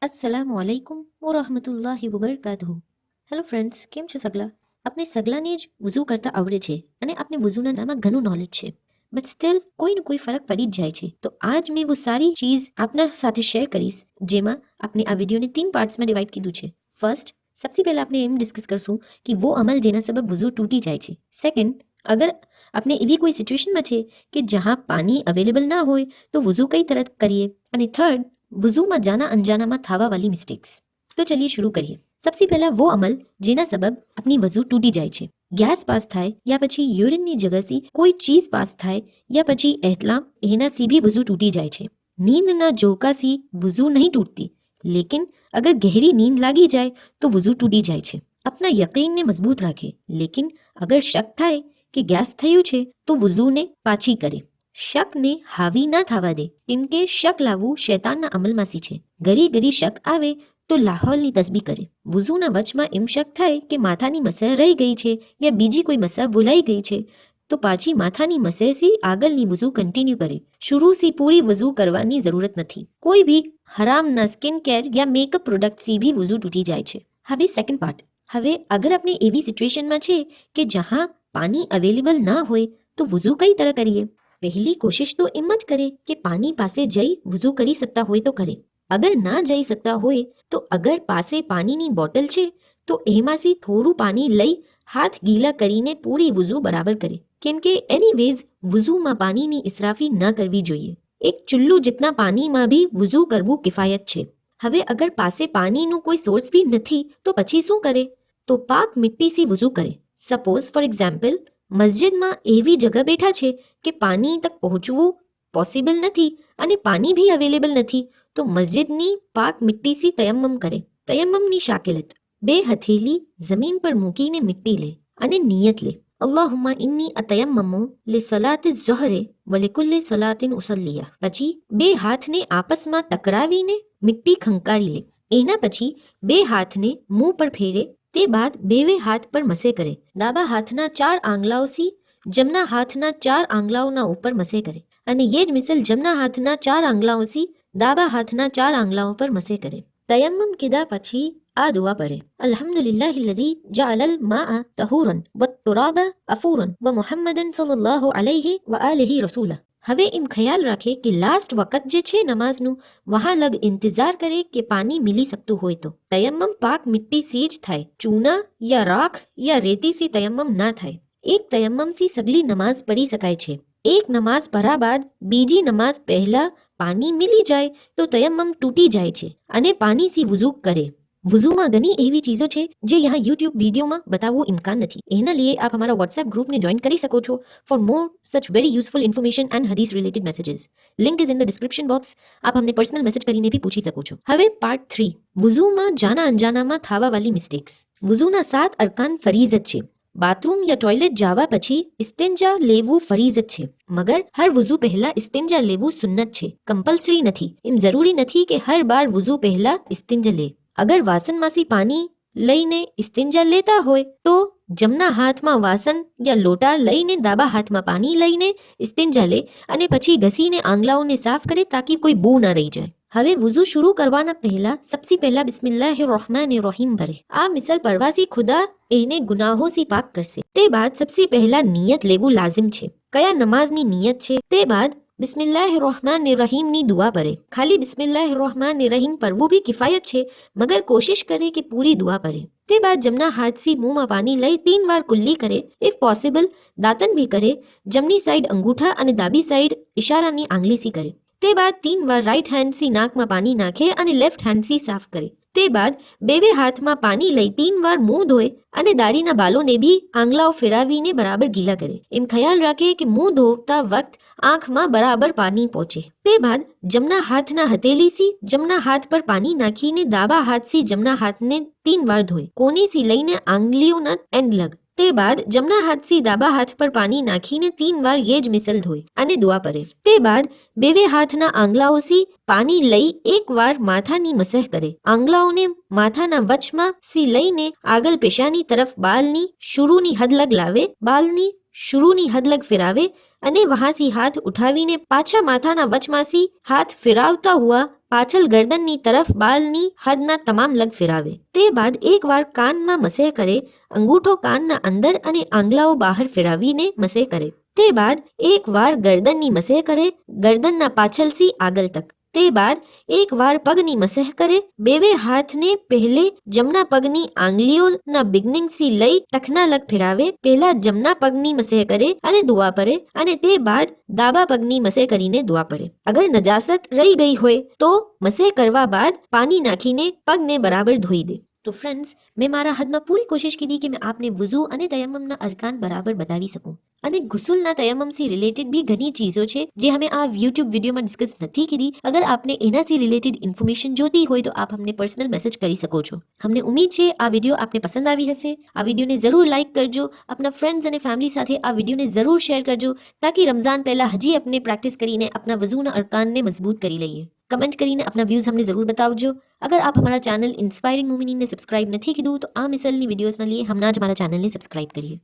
अस्सलामु अलैकुम વરહમતુલ્લાહિ વબરકાતુહુ. Hello friends, કેમ છો સગલા? આપણે સગલાને જ વઝૂ કરતા આવડે છે અને આપણે વઝૂના નામમાં ઘણું નોલેજ છે, બટ સ્ટીલ કોઈને કોઈ ફરક પડી જ જાય છે. તો આજ મેં वो સારી ચીઝ આપના સાથે શેર કરીશ, જેમાં આપણે આ વિડીયોને 3 પાર્ટ્સમાં ડિવાઈડ કીધું છે. ફર્સ્ટ, સૌથી પહેલા આપણે એમ ડિસ્કસ કરશું કે वो અમલ જેના સબબ વઝૂ તૂટી જાય છે. સેકન્ડ, અગર આપણે એવી કોઈ સિચ્યુએશનમાં છે કે જહાં પાણી અવેલેબલ ના હોય તો વઝૂ કઈ તરત કરીએ. અને થર્ડ, वजूમાં जाना अनजाना में थावा वाली मिस्टेक्स. तो चलिए शुरू करिए. सबसे पहला वो अमल જેના સબબ આપની વઝૂ તૂટી જાય છે. ગેસ પાસ થાય યા પછી યુરિનની જગહથી કોઈ ચીઝ પાસ થાય યા પછી એહતલામ એનાથી भी वजू टूटी જાય છે. નીંદના ઝોકાથી વઝૂ નહીં તૂટતી, લેकिन अगर गहरी नींद लागी जाए तो वजू टूटी જાય છે. अपना यकीनને મજબૂત રાખે, लेकिन अगर शक થાય કે ગેસ થયું છે તો વઝૂને પાછી કરે. શકને હાવી ના થવા દે, કેમ કે શક લાવવું શૈતાનના અમલમાંથી છે. ઘરી ઘરી શક આવે તો લાહોલની તસબીહ કરે. વઝૂના વચમાં એમ શક થાય કે માથાની મસહ રહી ગઈ છે યા બીજી કોઈ મસહ ભૂલાઈ ગઈ છે તો પાછી માથાની મસહથી આગળની વઝૂ કન્ટિન્યુ કરે. શુરૂથી પૂરી વઝૂ કરવાની જરૂરત નથી. કોઈ ભી હરામના સ્કિન કેર યા મેકઅપ પ્રોડક્ટથી ભી વઝૂ તૂટી જાય છે. હવે સેકન્ડ પાર્ટ. હવે અગર આપણે એવી સિચ્યુએશનમાં છે કે જહાં પાણી અવેલેબલ ના હોય તો વઝૂ કઈ તરહ કરીએ. પહેલી કોશિશ તો એમ જ કરે કે પાણી પાસે જઈ વઝૂ કરી શકતા હોય તો કરે. અગર ના જઈ શકતા હોય તો અગર પાસે પાણીની બોટલ છે તો એમાંથી થોડું પાણી લઈ હાથ ગીલા કરીને પૂરી વઝૂ બરાબર કરે, કેમ કે એનીવેઝ વઝૂમાં પાણીની ઇસરાફી ન કરવી જોઈએ. એક ચુલ્લુ જેટના પાણીમાં ભી વઝૂ કરવું કિફાયત છે. હવે અગર પાસે પાણીનું કોઈ સોર્સ ભી નથી તો પછી શું કરે? તો પાક મિટ્ટીથી વઝૂ કરે. સપોઝ ફોર એક્ઝામ્પલ, મસ્જિદમાં એવી જગહ બેઠા છે કે પાણી તક પહોંચવું પોસિબલ નથી અને પાણી ભી અવેલેબલ નથી તો મસ્જિદની પાક મિટ્ટીથી તયમ્મમ કરે. તયમ્મમની શાકિલત: 2 હથેલી જમીન પર મૂકીને મિટ્ટી લે અને નિયત લે, અલ્લાહુમ્મા ઇન્ની અતયમ્મમુ લે સલાતિ ઝુહરે વ લિકુલ્લી સલાતિન ઉસલ્લિયા. પછી 2 હાથને આપસમાં ટકરાવીને મિટ્ટી ખંકારી લે. એના પછી 2 હાથને મુંહ પર ફેરે. તે બાદ 2 હાથ પર મસે કરે. ડાબા હાથના 4 આંગળાઓથી જમણા હાથના 4 આંગળાઓના ઉપર મસે કરે અને ये જ મિસલ જમણા હાથના 4 આંગળાઓથી ડાબા હાથના 4 આંગળાઓ પર મસે કરે. તયમ્મમ કીધા પછી આ દુઆ પઢે: અલ્હમ્દુલિલ્લાહિલ્લઝી જઅલલ માઅ તહૂરન વત્તુરાબા અફૂરન વ મુહમ્મદન સલ્લલ્લાહુ અલૈહિ વ આલિહિ રસૂલા. હવે એમ ખ્યાલ રાખે કે લાસ્ટ વખત જે છે નમાઝનું વહાં લગ ઇંતજાર કરે કે પાણી મિલી શકતું હોય તો. તયમ્મમ પાક મિટ્ટીથી જ થાય. ચૂના યા રાખ યા રેતીથી તયમ્મમ ના થાય. એક તયમ્મમથી સગલી નમાઝ પઢી શકાય છે. એક નમાઝ પઢા બાદ બીજી નમાઝ પહેલા પાણી મિલી જાય તો તયમ્મમ તૂટી જાય છે અને પાણીથી વઝૂ કરે. વઝૂમાં ઘણી એવી ચીજો છે જે યહાં યુટ્યુબ વિડીયોમાં બતાવવું ઇમ્કાન નથી. એના લીએ આપ હમારા વોટ્સએપ ગ્રુપને જોઈન કરી શકો છો for more such very useful information and હદીસ related messages. Link is in the description box. આપ અમને પર્સનલ મેસેજ કરીને ભી પૂછી શકો છો. હવે પાર્ટ 3, વઝૂમાં જાના અંજાનામાં થાવા વાલી મિસ્ટેક્સ. વઝૂના 7 અરકાન ફરીઝત છે. બાથરૂમ યા ટોયલેટ જવા પછી ઇસ્તિંજા લેવું ફરીઝત છે, મગર હર વઝૂ પહેલા ઇસ્તિંજા લેવું સુન્નત છે, કમ્પલ્સરી નથી. એમ જરૂરી નથી કે હર બાર વઝૂ પહેલા ઇસ્તિંજા લે. અગર વાસણમાંથી પાણી લઈને ઇસ્તિંજા લેતા હોય તો જમણા હાથમાં વાસણ યા લોટા લઈને ડાબા હાથમાં પાણી લઈને ઇસ્તિંજા લે અને પછી ઘસીને આંગળાઓને સાફ કરે તાકી કોઈ બૂ ના રહી જાય. હવે વઝૂ શરૂ કરવાના પહેલા સબસે પહેલા બિસ્મિલ્લાહિર रहमानिर रहीम પઢે. આ મિસલ પડવાથી ખુદા એને ગુનાહોથી પાક કરશે. તે બાદ સબસે પહેલા નિયત લેવું લાઝિમ છે. કયા નમાઝની નિયત છે? તે બાદ બિસ્મિલ્લાહિર रहमानिर रहीमની દુઆ પઢે. ખાલી બિસ્મિલ્લાહિર रहमानिर रहीम પઢવું ભી કિફાયત છે, મગર કોશિશ કરે કે પૂરી દુઆ પઢે. તે બાદ જમણા હાથથી મુંહમાં પાણી લઈ 3 વાર કુલ્લી કરે. ઇફ પોસિબલ દાંતન ભી કરે. જમણી સાઈડ અંગૂઠા અને ડાબી સાઈડ ઇશારાની આંગળીથી કરે. તે બાદ 3 વાર રાઈટ હેન્ડથી નાકમાં પાણી નાખે અને લેફ્ટ હેન્ડથી સાફ કરે. તે બાદ 2 હાથમાં પાણી લઈ 3 વાર મુંહ ધોય અને દાઢીના બાલોને ભી આંગળાઓ ફેરવીને બરાબર ગીલા કરે. એમ ખ્યાલ રાખે કે મુંહ ધોતા વખત આંખમાં બરાબર પાણી પહોંચે. તે બાદ જમણા હાથના હથેળીથી જમણા હાથ પર પાણી નાખીને ડાબા હાથથી જમણા હાથને 3 વાર ધોય, કોણીથી લઈને આંગળીઓના એન્ડ લગ. તે બાદ જમણા હાથથી ડાબા હાથ પર પાણી નાખીને 3 વાર ये જ મિસલ ધોય અને દુઆ પઢે. તે બાદ 2 હાથના આંગળાઓથી પાણી લઈ 1 વાર માથાની મસહ કરે. આંગળાઓને માથાના વચમાં થી લઈને આગળ પેશાની તરફ બાલની શુરૂની હદ લગ લાવે. બાલની શુરૂની હદ લગ ફેરાવે અને વહાંથી હાથ ઉઠાવીને પાછા માથાના વચમાંથી હાથ ફેરાવતા હુઆ પાછળ ગરદનની તરફ બાલની હદના તમામ લગ ફેરાવે. તે બાદ એકવાર કાનમાં મસેહ કરે, અંગૂઠો કાનના અંદર અને આંગળાઓ બહાર ફેરવીને મસેહ કરે. તે બાદ એકવાર ગરદનની મસેહ કરે, ગરદનના પાછળથી આગળ તક. તે બાદ એકવાર પગની મસેહ કરે, બેવે હાથને પહેલે જમણા પગની આંગળીઓના બિગનિંગથી લઈ ટખના લગ ફેરાવે. પહેલા જમણા પગની મસેહ કરે અને દુઆ પરે અને તે બાદ ડાબા પગની મસેહ કરીને દુઆ પરે. અગર નજાસત રહી ગઈ હોય તો મસેહ કરવા બાદ પાણી નાખીને પગને બરાબર ધોઈ દે. તો ફ્રેન્ડ્સ, મેં મારા હદમાં પૂરી કોશિશ કીધી કે મેં આપને વુઝુ અને તયમ્મમના અરકાન બરાબર બતાવી શકું. અને ગુસુલના તયમ્મમથી રિલેટેડ બી ઘણી ચીજો છે જે અમે આ યુટ્યુબ વિડીયોમાં ડિસ્કસ નથી કીધી. અગર આપને એનાથી રિલેટેડ ઇન્ફોર્મેશન જોતી હોય તો આપ અમને પર્સનલ મેસેજ કરી શકો છો. અમને ઉમ્મીદ છે આ વિડીયો આપને પસંદ આવી હશે. આ વિડીયોને જરૂર લાઇક કરજો, આપના ફ્રેન્ડ્સ અને ફેમિલી સાથે આ વિડીયોને જરૂર શેર કરજો તાકી રમઝાન પહેલા હજી આપણે પ્રેક્ટિસ કરીને આપના વઝૂના અરકાનને મજબૂત કરી લઈએ. કમેન્ટ કરીને આપના વ્યૂઝ અમને જરૂર બતાવજો. અગર આપ हमारा चैनल इंस्पायरिंग मोमिनीन ने सब्सक्राइब नहीं की तो आ मिसलनी वीडियोज़ ना लिए हमना જ મારા ચેનલને સબસ્ક્રાઇબ કરીએ.